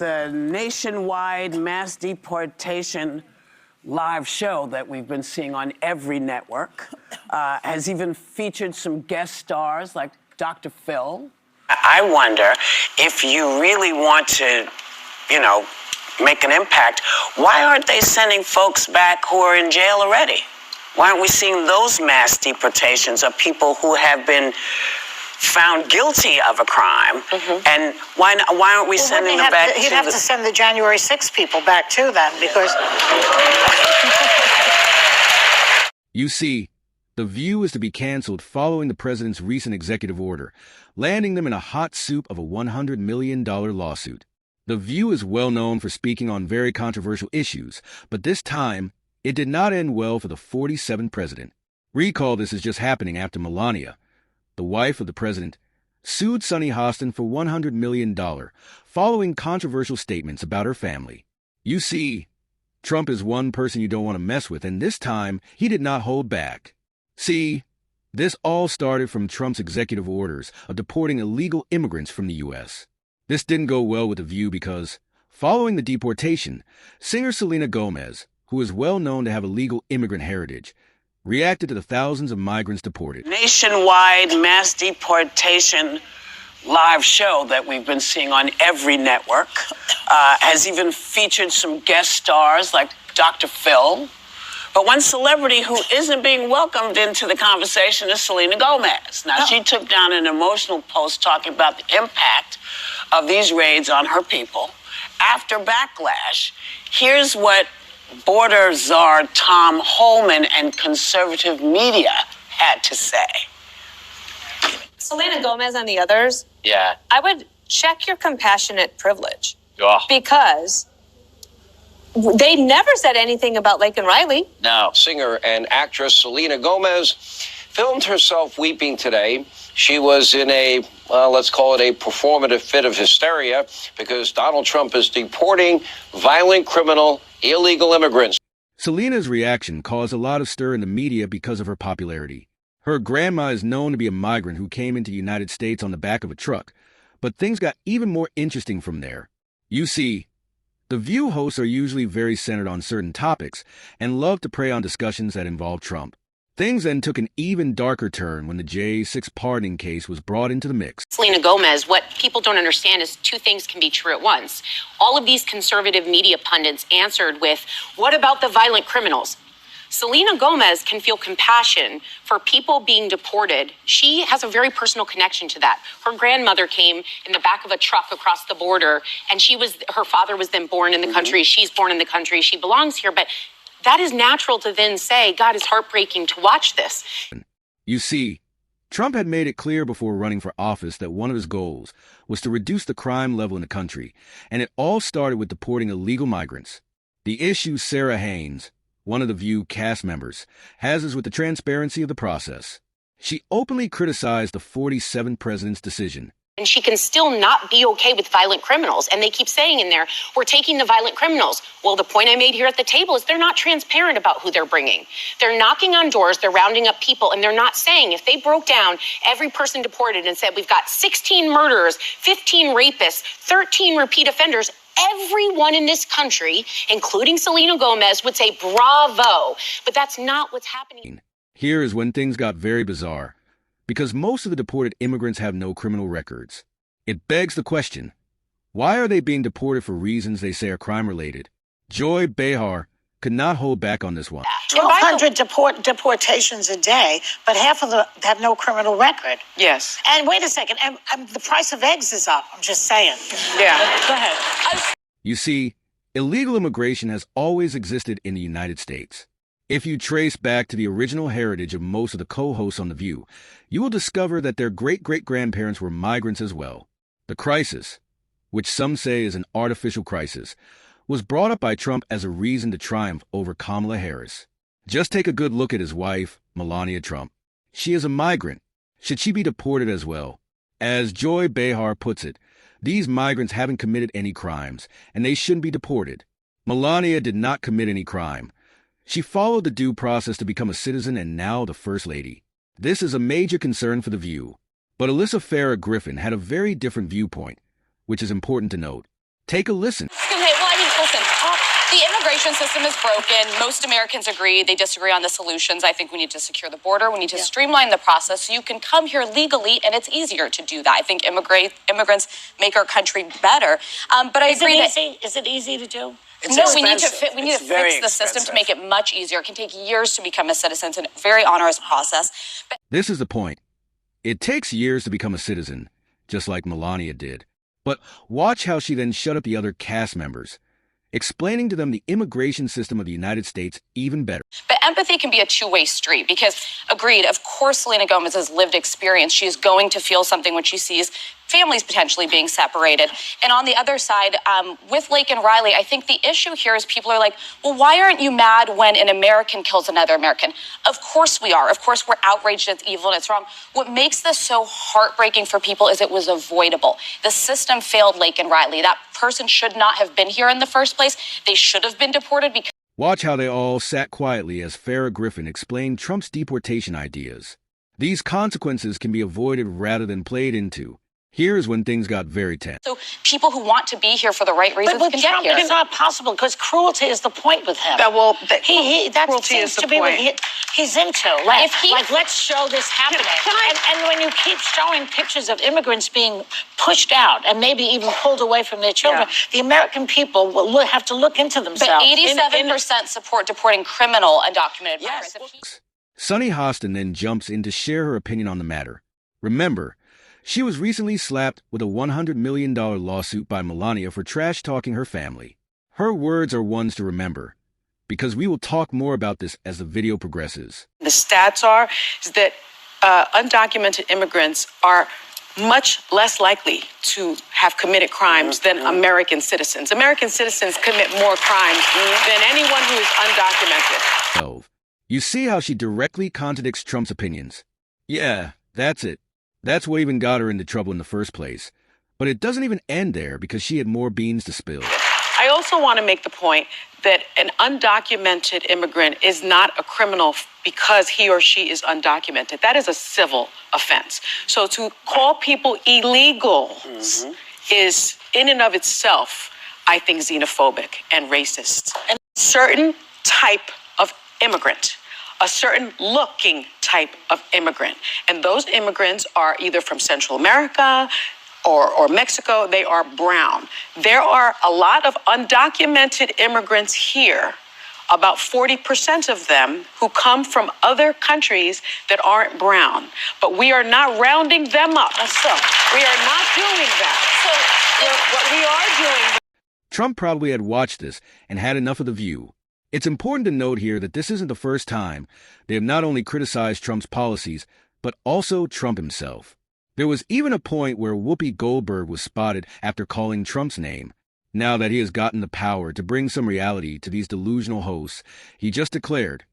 the nationwide mass deportation live show that we've been seeing on every network has even featured some guest stars like Dr. Phil. I wonder if you really want to, make an impact, why aren't they sending folks back who are in jail already? Why aren't we seeing those mass deportations of people who have been found guilty of a crime? Mm-hmm. And why aren't we sending them back? He'd have to send the January 6th people back too then, because... You see, The View is to be canceled following the president's recent executive order, landing them in a hot soup of a $100 million lawsuit. The View is well known for speaking on very controversial issues, but this time, it did not end well for the 47th president. Recall this is just happening after Melania, the wife of the president, sued Sonny Hostin for $100 million following controversial statements about her family. You see, Trump is one person you don't want to mess with, and this time, he did not hold back. See, this all started from Trump's executive orders of deporting illegal immigrants from the U.S. This didn't go well with The View because, following the deportation, singer Selena Gomez, who is well known to have a legal immigrant heritage, reacted to the thousands of migrants deported. Nationwide mass deportation live show that we've been seeing on every network has even featured some guest stars like Dr. Phil. But one celebrity who isn't being welcomed into the conversation is Selena Gomez. Now, she took down an emotional post talking about the impact of these raids on her people. After backlash, here's what border czar Tom Holman and conservative media had to say. Selena Gomez and the others, yeah, I would check your compassionate privilege. Oh. Because they never said anything about Lake and Riley. No. Singer and actress Selena Gomez filmed herself weeping today. She was in a, let's call it a performative fit of hysteria because Donald Trump is deporting violent criminal illegal immigrants. Selena's reaction caused a lot of stir in the media because of her popularity. Her grandma is known to be a migrant who came into the United States on the back of a truck, but things got even more interesting from there. You see, The View hosts are usually very centered on certain topics and love to prey on discussions that involve Trump. Things then took an even darker turn when the J6 pardoning case was brought into the mix. Selena Gomez, what people don't understand is two things can be true at once. All of these conservative media pundits answered with, what about the violent criminals? Selena Gomez can feel compassion for people being deported. She has a very personal connection to that. Her grandmother came in the back of a truck across the border, and her father was then born in the country. She's born in the country. She belongs here. But that is natural to then say, God, it's heartbreaking to watch this. You see, Trump had made it clear before running for office that one of his goals was to reduce the crime level in the country, and it all started with deporting illegal migrants. The issue Sarah Haynes, one of the View cast members, has is with the transparency of the process. She openly criticized the 47th president's decision. And she can still not be okay with violent criminals. And they keep saying in there, we're taking the violent criminals. Well, the point I made here at the table is they're not transparent about who they're bringing. They're knocking on doors, they're rounding up people, and they're not saying, if they broke down every person deported and said, we've got 16 murderers, 15 rapists, 13 repeat offenders, everyone in this country, including Selena Gomez, would say bravo. But that's not what's happening. Here is when things got very bizarre, because most of the deported immigrants have no criminal records. It begs the question, why are they being deported for reasons they say are crime-related? Joy Behar could not hold back on this one. 1,200 deportations a day, but half of them have no criminal record. Yes. And wait a second, the price of eggs is up. I'm just saying. Yeah, go ahead. You see, illegal immigration has always existed in the United States. If you trace back to the original heritage of most of the co-hosts on The View, you will discover that their great-great-grandparents were migrants as well. The crisis, which some say is an artificial crisis, was brought up by Trump as a reason to triumph over Kamala Harris. Just take a good look at his wife, Melania Trump. She is a migrant. Should she be deported as well? As Joy Behar puts it, these migrants haven't committed any crimes, and they shouldn't be deported. Melania did not commit any crime. She followed the due process to become a citizen and now the First Lady. This is a major concern for The View. But Alyssa Farah Griffin had a very different viewpoint, which is important to note. Take a listen. Okay, well, I mean, listen, the immigration system is broken. Most Americans agree. They disagree on the solutions. I think we need to secure the border. We need to streamline the process so you can come here legally, and it's easier to do that. I think immigrants make our country better. But I agree that... Is it easy to do? We need to fix the system to make it much easier. It can take years to become a citizen. It's a very onerous process. This is the point. It takes years to become a citizen, just like Melania did. But watch how she then shut up the other cast members, explaining to them the immigration system of the United States even better. But empathy can be a two-way street because, agreed, of course, Selena Gomez's lived experience, she is going to feel something when she sees families potentially being separated. And on the other side, with Lake and Riley, I think the issue here is people are like, well, why aren't you mad when an American kills another American? Of course we are. Of course we're outraged, it's evil, and it's wrong. What makes this so heartbreaking for people is it was avoidable. The system failed Lake and Riley. That person should not have been here in the first place. They should have been deported because... Watch how they all sat quietly as Farrah Griffin explained Trump's deportation ideas. These consequences can be avoided rather than played into. Here's when things got very tense. So people who want to be here for the right reasons But can with Trump, get here. it's not possible because cruelty is the point with him. That Cruelty seems to be what he's into. Like, let's show this happening. And when you keep showing pictures of immigrants being pushed out and maybe even pulled away from their children, the American people will have to look into themselves. But 87% support deporting criminal undocumented migrants. Sunny Hostin then jumps in to share her opinion on the matter. Remember, she was recently slapped with a $100 million lawsuit by Melania for trash-talking her family. Her words are ones to remember, because we will talk more about this as the video progresses. The stats is that undocumented immigrants are much less likely to have committed crimes than American citizens. American citizens commit more crimes than anyone who is undocumented. 12. You see how she directly contradicts Trump's opinions. Yeah, that's it. That's what even got her into trouble in the first place. But it doesn't even end there because she had more beans to spill. I also want to make the point that an undocumented immigrant is not a criminal because he or she is undocumented. That is a civil offense. So to call people illegal is in and of itself, I think, xenophobic and racist. And certain type of immigrant, a certain looking type of immigrant. And those immigrants are either from Central America or Mexico. They are brown. There are a lot of undocumented immigrants here, about 40% of them who come from other countries that aren't brown. But we are not rounding them up. So we are not doing that. So what we are doing... Trump probably had watched this and had enough of the view. It's important to note here that this isn't the first time they have not only criticized Trump's policies, but also Trump himself. There was even a point where Whoopi Goldberg was spotted after calling Trump's name. Now that he has gotten the power to bring some reality to these delusional hosts, he just declared,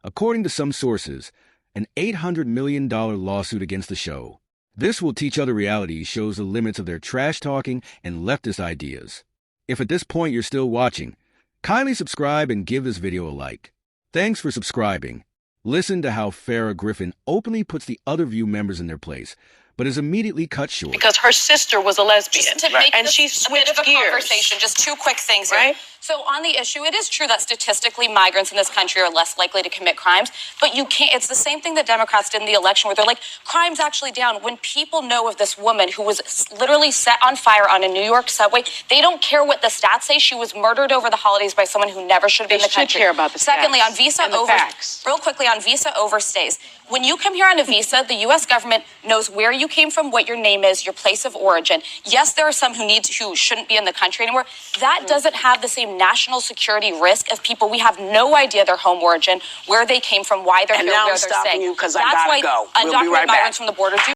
according to some sources, an $800 million lawsuit against the show. This will teach other reality shows the limits of their trash-talking and leftist ideas. If at this point you're still watching, kindly subscribe and give this video a like. Thanks for subscribing. Listen to how Farrah Griffin openly puts the other View members in their place, but is immediately cut short. Because her sister was a lesbian, Just to make and this she a switched bit of a gears. conversation, just two quick things here. Right? So on the issue, it is true that statistically migrants in this country are less likely to commit crimes, but you can't, it's the same thing that Democrats did in the election where they're like, crime's actually down. When people know of this woman who was literally set on fire on a New York subway, they don't care what the stats say. She was murdered over the holidays by someone who never should have been in the country. They should care about the stats. Secondly, on visa and the facts. real quickly on visa overstays. When you come here on a visa, the U.S. government knows where you came from, what your name is, your place of origin. Yes, there are some who shouldn't be in the country anymore. That doesn't have the same national security risk of people we have no idea their home origin, where they came from, why they're And here, now where I'm they're stopping staying. you because I That's gotta why go. We'll be undocumented right back. migrants from the border do